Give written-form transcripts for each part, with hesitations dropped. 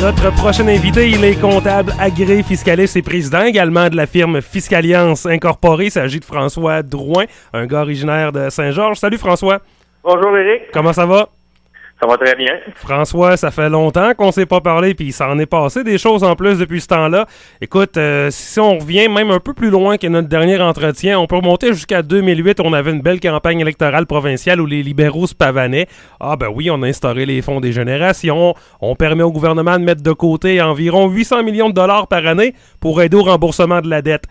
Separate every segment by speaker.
Speaker 1: Notre prochain invité, il est comptable agréé fiscaliste et président également de la firme Fiscaliance Incorporée. Il s'agit de François Drouin, un gars originaire de Saint-Georges. Salut François.
Speaker 2: Bonjour Éric.
Speaker 1: Comment ça va?
Speaker 2: Ça va très bien.
Speaker 1: François, ça fait longtemps qu'on s'est pas parlé, puis il s'en est passé des choses en plus depuis ce temps-là. Écoute, si on revient même un peu plus loin que notre dernier entretien, on peut remonter jusqu'à 2008. On avait une belle campagne électorale provinciale où les libéraux se pavanaient. Ah ben oui, on a instauré les fonds des générations. On permet au gouvernement de mettre de côté environ 800 millions de dollars par année pour aider au remboursement de la dette.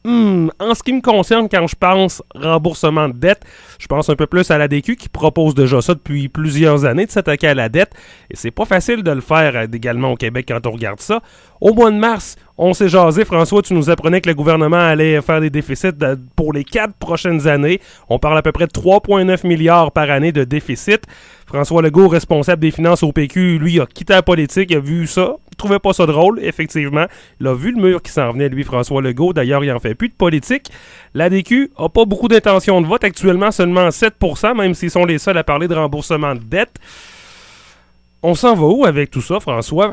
Speaker 1: En ce qui me concerne, quand je pense remboursement de dette, je pense un peu plus à l'ADQ qui propose déjà ça depuis plusieurs années de s'attaquer à la dette. Et c'est pas facile de le faire également au Québec quand on regarde ça. Au mois de mars, on s'est jasé. François, tu nous apprenais que le gouvernement allait faire des déficits pour les 4 prochaines années. On parle à peu près de 3,9 milliards par année de déficit. François Legault, responsable des finances au PQ, lui, a quitté la politique, il a vu ça. Il trouvait pas ça drôle, effectivement. Il a vu le mur qui s'en venait, lui, François Legault. D'ailleurs, il en fait plus de politique. L'ADQ a pas beaucoup d'intention de vote. Actuellement, seulement 7%, même s'ils sont les seuls à parler de remboursement de dette. On s'en va où avec tout ça, François?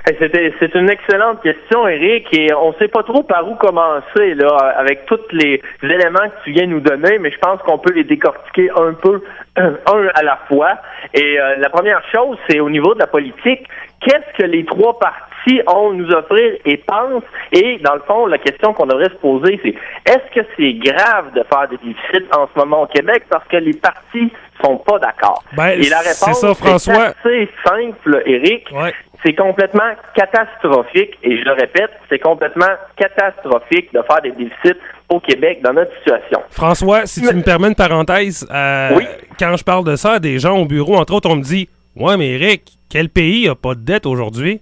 Speaker 2: C'est une excellente question, Éric, et on sait pas trop par où commencer là, avec tous les éléments que tu viens nous donner, mais je pense qu'on peut les décortiquer un peu, un à la fois. Et la première chose, c'est au niveau de la politique, qu'est-ce que les trois partis ont à nous offrir et pensent? Et dans le fond, la question qu'on devrait se poser, c'est est-ce que c'est grave de faire des déficits en ce moment au Québec parce que les partis sont pas d'accord?
Speaker 1: Ben,
Speaker 2: et la réponse,
Speaker 1: c'est ça, François.
Speaker 2: c'est assez simple, Éric.
Speaker 1: Ouais.
Speaker 2: C'est complètement catastrophique, et je le répète, c'est complètement catastrophique de faire des déficits au Québec dans notre situation.
Speaker 1: François, si tu me permets une parenthèse,
Speaker 2: oui?
Speaker 1: Quand je parle de ça à des gens au bureau, entre autres, on me dit « Ouais, mais Eric, quel pays a pas de dette aujourd'hui? »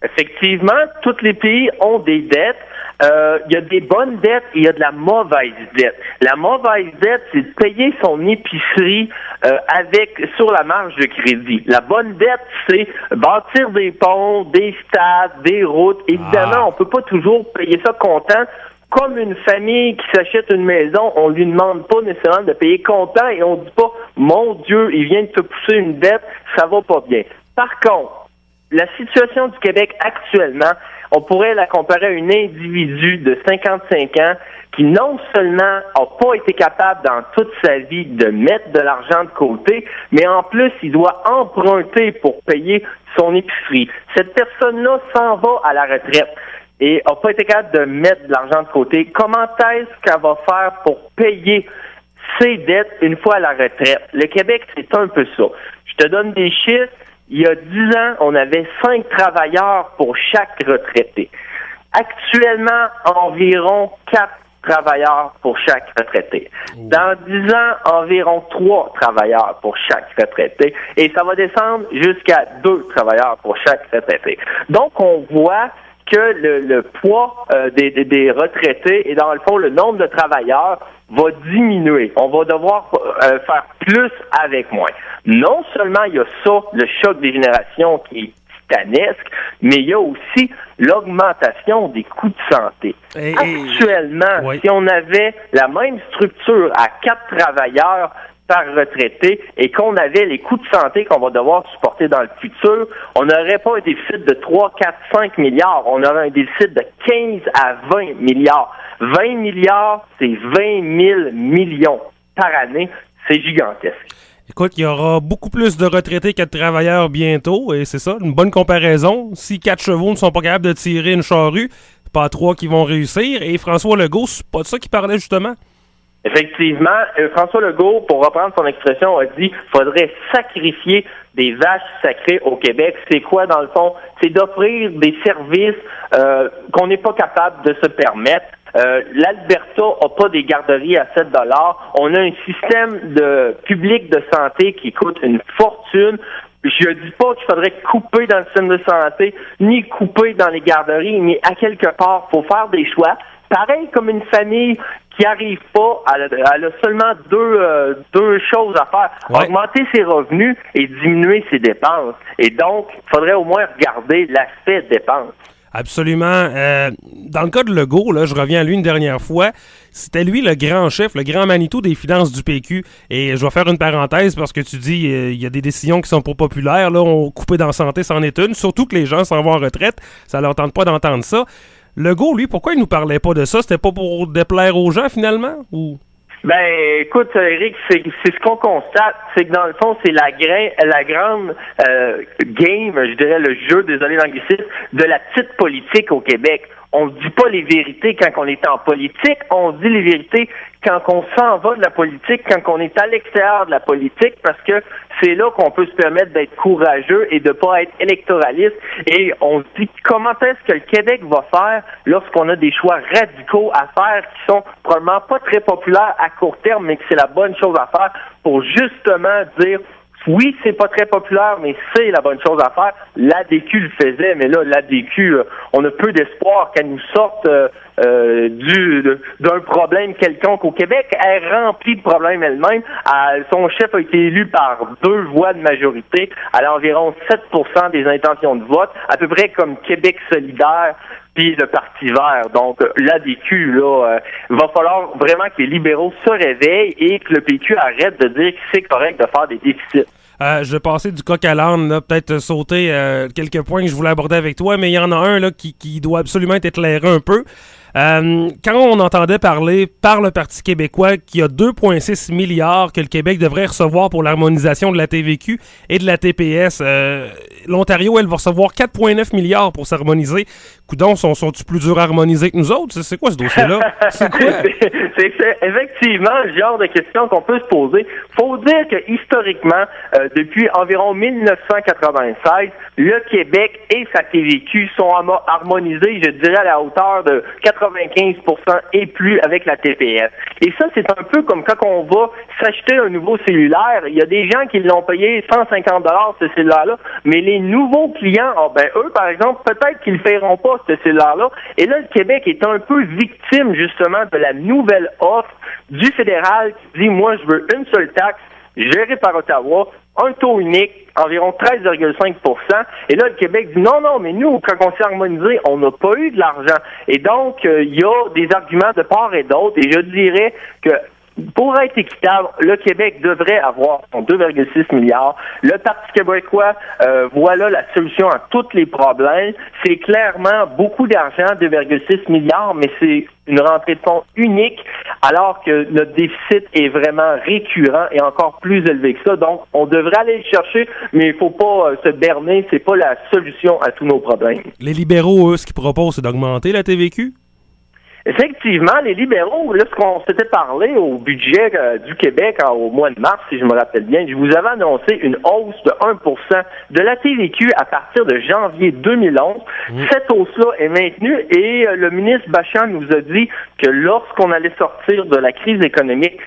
Speaker 2: Effectivement, tous les pays ont des dettes. Il y a des bonnes dettes et il y a de la mauvaise dette. La mauvaise dette, c'est de payer son épicerie sur la marge de crédit. La bonne dette, c'est bâtir des ponts, des stades, des routes. Évidemment, on peut pas toujours payer ça comptant. Comme une famille qui s'achète une maison, on lui demande pas nécessairement de payer comptant et on dit pas « Mon Dieu, il vient de te pousser une dette, ça va pas bien ». Par contre, la situation du Québec actuellement, on pourrait la comparer à un individu de 55 ans qui non seulement n'a pas été capable dans toute sa vie de mettre de l'argent de côté, mais en plus, il doit emprunter pour payer son épicerie. Cette personne-là s'en va à la retraite et n'a pas été capable de mettre de l'argent de côté. Comment est-ce qu'elle va faire pour payer ses dettes une fois à la retraite? Le Québec, c'est un peu ça. Je te donne des chiffres. Il y a 10 ans, on avait 5 travailleurs pour chaque retraité. Actuellement, environ 4 travailleurs pour chaque retraité. Dans 10 ans, environ 3 travailleurs pour chaque retraité. Et ça va descendre jusqu'à 2 travailleurs pour chaque retraité. Donc, on voit que le poids des retraités et dans le fond, le nombre de travailleurs va diminuer. On va devoir faire plus avec moins. Non seulement il y a ça, le choc des générations qui est titanesque, mais il y a aussi l'augmentation des coûts de santé. Actuellement,
Speaker 1: oui.
Speaker 2: Si on avait la même structure à 4 travailleurs par retraité et qu'on avait les coûts de santé qu'on va devoir supporter dans le futur, on n'aurait pas un déficit de 3, 4, 5 milliards. On aurait un déficit de 15 à 20 milliards. 20 milliards, c'est 20 000 millions par année. C'est gigantesque.
Speaker 1: Écoute, il y aura beaucoup plus de retraités que de travailleurs bientôt, et c'est ça, une bonne comparaison. Si 4 chevaux ne sont pas capables de tirer une charrue, c'est pas 3 qui vont réussir. Et François Legault, c'est pas de ça qu'il parlait justement?
Speaker 2: Effectivement, François Legault, pour reprendre son expression, a dit qu'il faudrait sacrifier des vaches sacrées au Québec. C'est quoi, dans le fond? C'est d'offrir des services qu'on n'est pas capable de se permettre. L'Alberta n'a pas des garderies à 7 $. On a un système public de santé qui coûte une fortune. Je ne dis pas qu'il faudrait couper dans le système de santé, ni couper dans les garderies, mais à quelque part, il faut faire des choix. Pareil comme une famille qui n'arrive pas, elle a seulement deux choses à faire.
Speaker 1: Ouais.
Speaker 2: Augmenter ses revenus et diminuer ses dépenses. Et donc, il faudrait au moins regarder l'aspect dépenses.
Speaker 1: Absolument. Dans le cas de Legault, là, je reviens à lui une dernière fois, c'était lui le grand chef, le grand Manitou des finances du PQ. Et je vais faire une parenthèse parce que tu dis il y a des décisions qui sont pas populaires. Là, on coupé dans la santé, c'en est une. Surtout que les gens s'en vont en retraite. Ça leur tente pas d'entendre ça. Legault, lui, pourquoi il nous parlait pas de ça? C'était pas pour déplaire aux gens, finalement? Ou...
Speaker 2: Ben, écoute, Eric, c'est ce qu'on constate, c'est que dans le fond, c'est la grande game, je dirais le jeu, désolé l'anglicisme, de la petite politique au Québec. On ne dit pas les vérités quand on est en politique, on dit les vérités quand on s'en va de la politique, quand on est à l'extérieur de la politique, parce que c'est là qu'on peut se permettre d'être courageux et de pas être électoraliste. Et on se dit comment est-ce que le Québec va faire lorsqu'on a des choix radicaux à faire qui sont probablement pas très populaires à court terme, mais que c'est la bonne chose à faire pour justement dire oui, c'est pas très populaire, mais c'est la bonne chose à faire. L'ADQ le faisait, mais là, l'ADQ, on a peu d'espoir qu'elle nous sorte d'un problème quelconque au Québec. Elle remplit de problèmes elle-même. Son chef a été élu par 2 voix de majorité, à environ 7% des intentions de vote, à peu près comme Québec solidaire puis le Parti vert. Donc, l'ADQ, là, va falloir vraiment que les libéraux se réveillent et que le PQ arrête de dire que c'est correct de faire des déficits.
Speaker 1: Je vais passer du coq à l'âne, là, peut-être sauter quelques points que je voulais aborder avec toi, mais il y en a un là qui doit absolument être éclairé un peu. Quand on entendait parler par le Parti québécois qu'il y a 2,6 milliards que le Québec devrait recevoir pour l'harmonisation de la TVQ et de la TPS, l'Ontario, elle va recevoir 4,9 milliards pour s'harmoniser. Coudon, sont-ils plus durs à harmoniser que nous autres? C'est quoi ce dossier-là? C'est quoi?
Speaker 2: c'est effectivement le genre de question qu'on peut se poser. Faut dire que historiquement, depuis environ 1996, le Québec et sa TVQ sont harmonisés, je dirais, à la hauteur de 95% et plus avec la TPS. Et ça, c'est un peu comme quand on va s'acheter un nouveau cellulaire. Il y a des gens qui l'ont payé 150 $ ce cellulaire-là, mais les nouveaux clients, eux, par exemple, peut-être qu'ils ne le paieront pas, ce cellulaire-là. Et là, le Québec est un peu victime, justement, de la nouvelle offre du fédéral qui dit, moi, je veux une seule taxe gérée par Ottawa, un taux unique, environ 13,5%. Et là, le Québec dit non, mais nous, quand on s'est harmonisé, on n'a pas eu de l'argent. Et donc, il y a des arguments de part et d'autre. Et je dirais que pour être équitable, le Québec devrait avoir son 2,6 milliards. Le Parti québécois, voilà la solution à tous les problèmes. C'est clairement beaucoup d'argent, 2,6 milliards, mais c'est une rentrée de fonds unique, alors que notre déficit est vraiment récurrent et encore plus élevé que ça. Donc, on devrait aller le chercher, mais il faut pas se berner. C'est pas la solution à tous nos problèmes.
Speaker 1: Les libéraux, eux, ce qu'ils proposent, c'est d'augmenter la TVQ?
Speaker 2: Effectivement, les libéraux, lorsqu'on s'était parlé au budget du Québec au mois de mars, si je me rappelle bien, je vous avais annoncé une hausse de 1% de la TVQ à partir de janvier 2011. Cette hausse-là est maintenue et le ministre Bachand nous a dit que lorsqu'on allait sortir de la crise économique,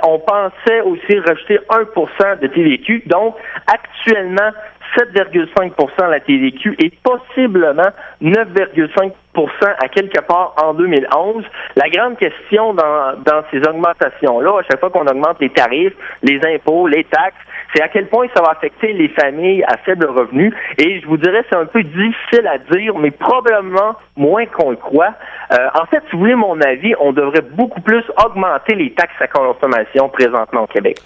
Speaker 2: on pensait aussi rajouter 1% de TVQ. Donc, actuellement, 7,5% la TVQ et possiblement 9,5% à quelque part en 2011. La grande question dans ces augmentations-là, à chaque fois qu'on augmente les tarifs, les impôts, les taxes, c'est à quel point ça va affecter les familles à faible revenu. Et je vous dirais, c'est un peu difficile à dire, mais probablement moins qu'on le croit. En fait, si vous voulez mon avis, on devrait beaucoup plus augmenter les taxes à consommation présentement au Québec.